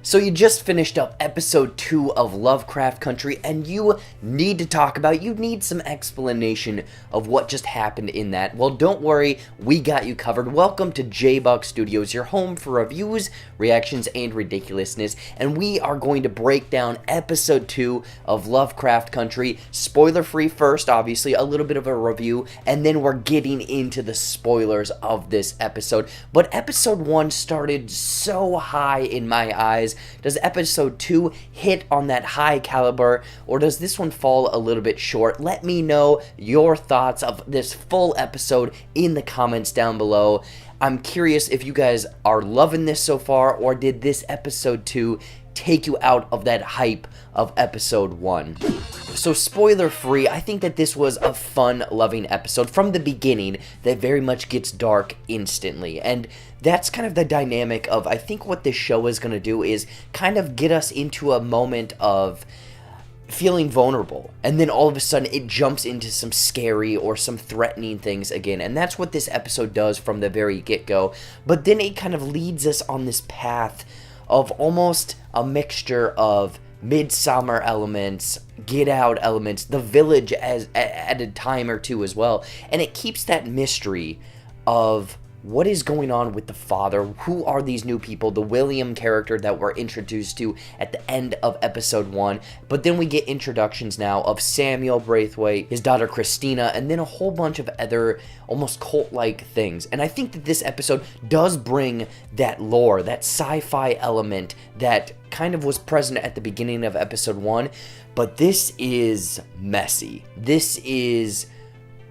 So you just finished up episode 2 of Lovecraft Country, and you need to talk about, you need some explanation of what just happened in that. Well, don't worry, we got you covered. Welcome to JBuck Studios, your home for reviews, reactions, and ridiculousness, and we are going to break down episode 2 of Lovecraft Country, spoiler-free first, obviously, a little bit of a review, and then we're getting into the spoilers of this episode. But episode 1 started so high in my eyes. Does episode 2 hit on that high caliber, or does this one fall a little bit short? Let me know your thoughts of this full episode in the comments down below. I'm curious if you guys are loving this so far, or did this episode 2 take you out of that hype of episode 1? So spoiler free, I think that this was a fun, loving episode from the beginning that very much gets dark instantly. And that's kind of the dynamic of, I think what this show is going to do is kind of get us into a moment of feeling vulnerable, and then all of a sudden it jumps into some scary or some threatening things again, and that's what this episode does from the very get-go. But then it kind of leads us on this path of almost a mixture of Midsummer elements, Get Out elements, The Village as at a time or two as well, and it keeps that mystery of what is going on with the father. Who are these new people? The William character that we're introduced to at the end of episode 1. But then we get introductions now of Samuel Braithwaite, his daughter Christina, and then a whole bunch of other almost cult-like things. And I think that this episode does bring that lore, that sci-fi element that kind of was present at the beginning of episode 1. But this is messy. This is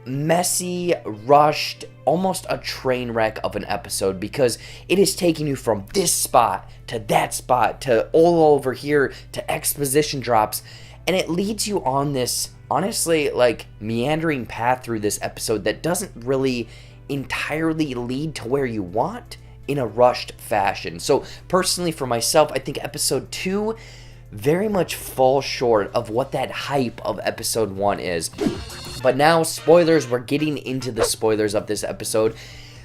messy, rushed, almost a train wreck of an episode, because it is taking you from this spot to that spot to all over here to exposition drops, and it leads you on this honestly like meandering path through this episode that doesn't really entirely lead to where you want in a rushed fashion. So personally for myself, I think episode 2 very much falls short of what that hype of episode 1 is. But now, spoilers, we're getting into the spoilers of this episode.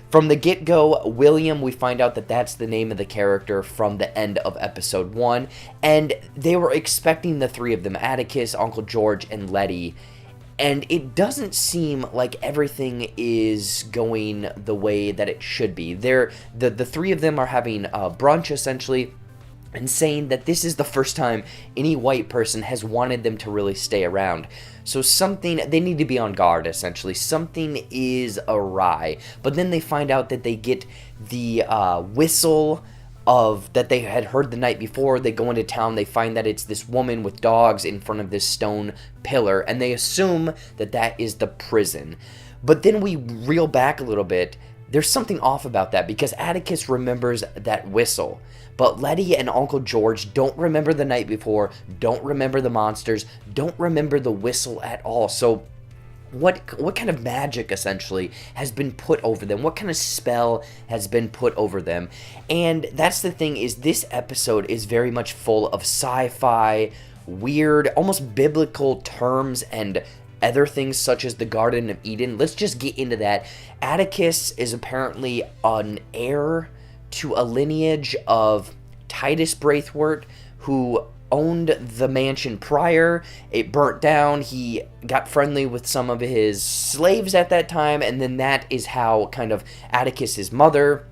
From the get-go, William, we find out that that's the name of the character from the end of episode 1. And they were expecting the three of them, Atticus, Uncle George, and Letty. And it doesn't seem like everything is going the way that it should be. The three of them are having a brunch, essentially, and saying that this is the first time any white person has wanted them to really stay around. So something, they need to be on guard, essentially. Something is awry. But then they find out that they get the whistle of that they had heard the night before. They go into town, they find that it's this woman with dogs in front of this stone pillar, and they assume that that is the prison. But then we reel back a little bit. There's something off about that, because Atticus remembers that whistle, but Letty and Uncle George don't remember the night before, don't remember the monsters, don't remember the whistle at all. So what kind of magic essentially has been put over them? What kind of spell has been put over them? And that's the thing, is this episode is very much full of sci-fi, weird, almost biblical terms and other things such as the Garden of Eden. Let's just get into that. Atticus is apparently an heir to a lineage of Titus Braithwaite, who owned the mansion prior. It burnt down. He got friendly with some of his slaves at that time, and then that is how kind of Atticus's mother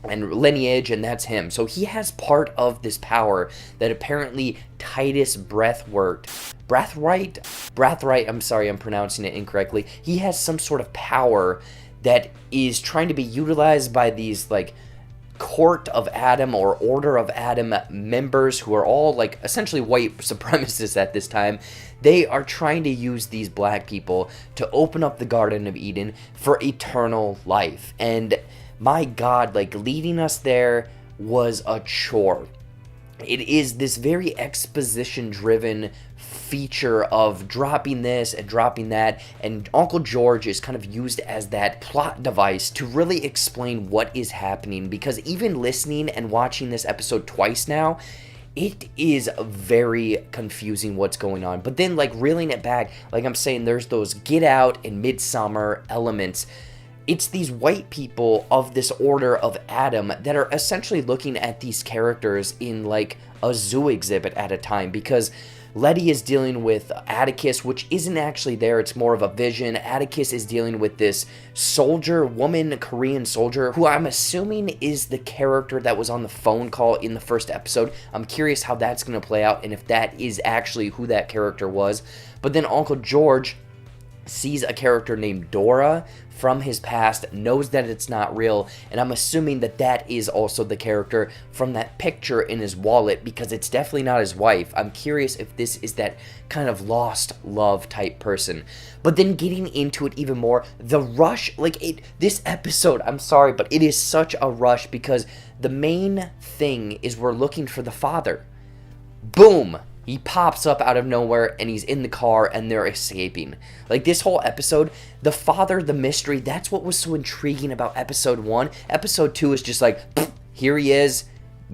and lineage, and that's him. So he has part of this power that apparently Titus Braithwaite, I'm sorry, I'm pronouncing it incorrectly. He has some sort of power that is trying to be utilized by these like Court of Adam or Order of Adam members, who are all like essentially white supremacists at this time. They are trying to use these black people to open up the Garden of Eden for eternal life. And my God, like, leading us there was a chore. It is this very exposition-driven feature of dropping this and dropping that, and Uncle George is kind of used as that plot device to really explain what is happening, because even listening and watching this episode twice now, it is very confusing what's going on. But then, like, reeling it back, like I'm saying, there's those Get Out and Midsummer elements it's these white people of this order of Adam that are essentially looking at these characters in like a zoo exhibit at a time, because Letty is dealing with Atticus, which isn't actually there, it's more of a vision. Atticus is dealing with this soldier, Korean soldier, who I'm assuming is the character that was on the phone call in the first episode. I'm curious how that's going to play out and if that is actually who that character was. But then Uncle George sees a character named Dora from his past, knows that it's not real, and I'm assuming that that is also the character from that picture in his wallet, because it's definitely not his wife. I'm curious if this is that kind of lost love type person. But then getting into it even more, the rush, this episode, I'm sorry, but it is such a rush, because the main thing is we're looking for the father. Boom! He pops up out of nowhere, and he's in the car, and they're escaping. Like, this whole episode, the father, the mystery, that's what was so intriguing about episode 1. Episode 2 is just like, here he is,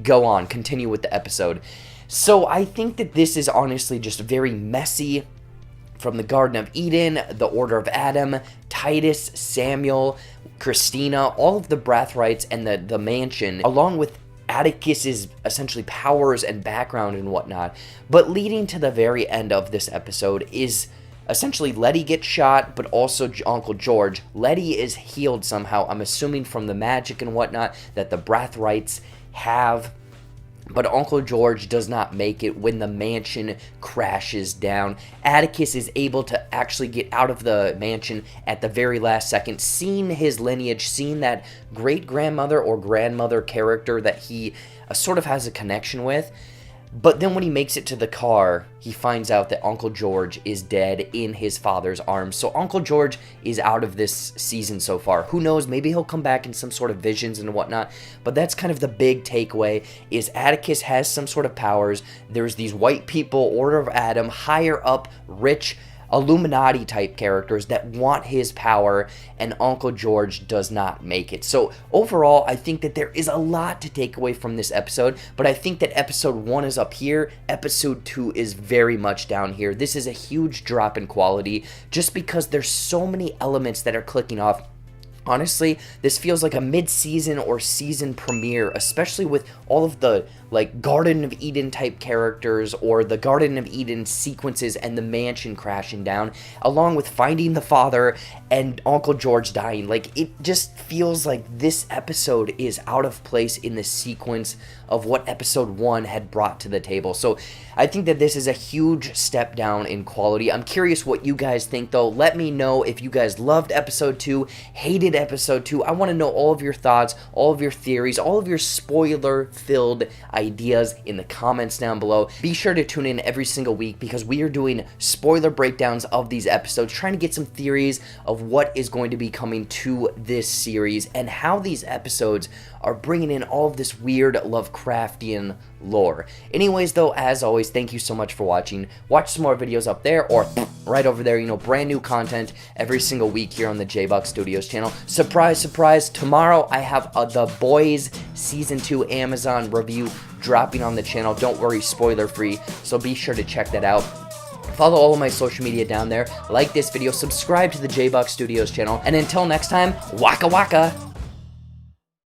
go on, continue with the episode. So I think that this is honestly just very messy. From the Garden of Eden, the Order of Adam, Titus, Samuel, Christina, all of the Brathrites, and the mansion, along with Atticus's essentially powers and background and whatnot. But leading to the very end of this episode is essentially Letty gets shot, but also Uncle George. Letty is healed somehow, I'm assuming from the magic and whatnot that the Brathrites have. But Uncle George does not make it when the mansion crashes down. Atticus is able to actually get out of the mansion at the very last second, seeing his lineage, seeing that great-grandmother or grandmother character that he sort of has a connection with. But then when he makes it to the car, he finds out that Uncle George is dead in his father's arms. So Uncle George is out of this season so far. Who knows, maybe he'll come back in some sort of visions and whatnot. But that's kind of the big takeaway, is Atticus has some sort of powers. There's these white people, Order of Adam, higher up, rich, Illuminati type characters that want his power, and Uncle George does not make it. So overall, I think that there is a lot to take away from this episode, but I think that episode 1 is up here, episode 2 is very much down here. This is a huge drop in quality just because there's so many elements that are clicking off. Honestly, this feels like a mid-season or season premiere, especially with all of the Garden of Eden type characters, or the Garden of Eden sequences and the mansion crashing down, along with finding the father and Uncle George dying. It just feels like this episode is out of place in the sequence of what episode 1 had brought to the table. So I think that this is a huge step down in quality. I'm curious what you guys think, though. Let me know if you guys loved episode 2, hated episode 2. I want to know all of your thoughts, all of your theories, all of your spoiler-filled ideas in the comments down below. Be sure to tune in every single week, because we are doing spoiler breakdowns of these episodes, trying to get some theories of what is going to be coming to this series and how these episodes are bringing in all of this weird Lovecraftian lore. Anyways, though, as always, thank you so much for watching. Watch some more videos up there or right over there. Brand new content every single week here on the JBuck Studios channel. Surprise, surprise, tomorrow I have The Boys Season 2 Amazon review dropping on the channel. Don't worry, spoiler free, so be sure to check that out. Follow all of my social media down there, like this video, subscribe to the JBuck Studios channel, and until next time, waka waka!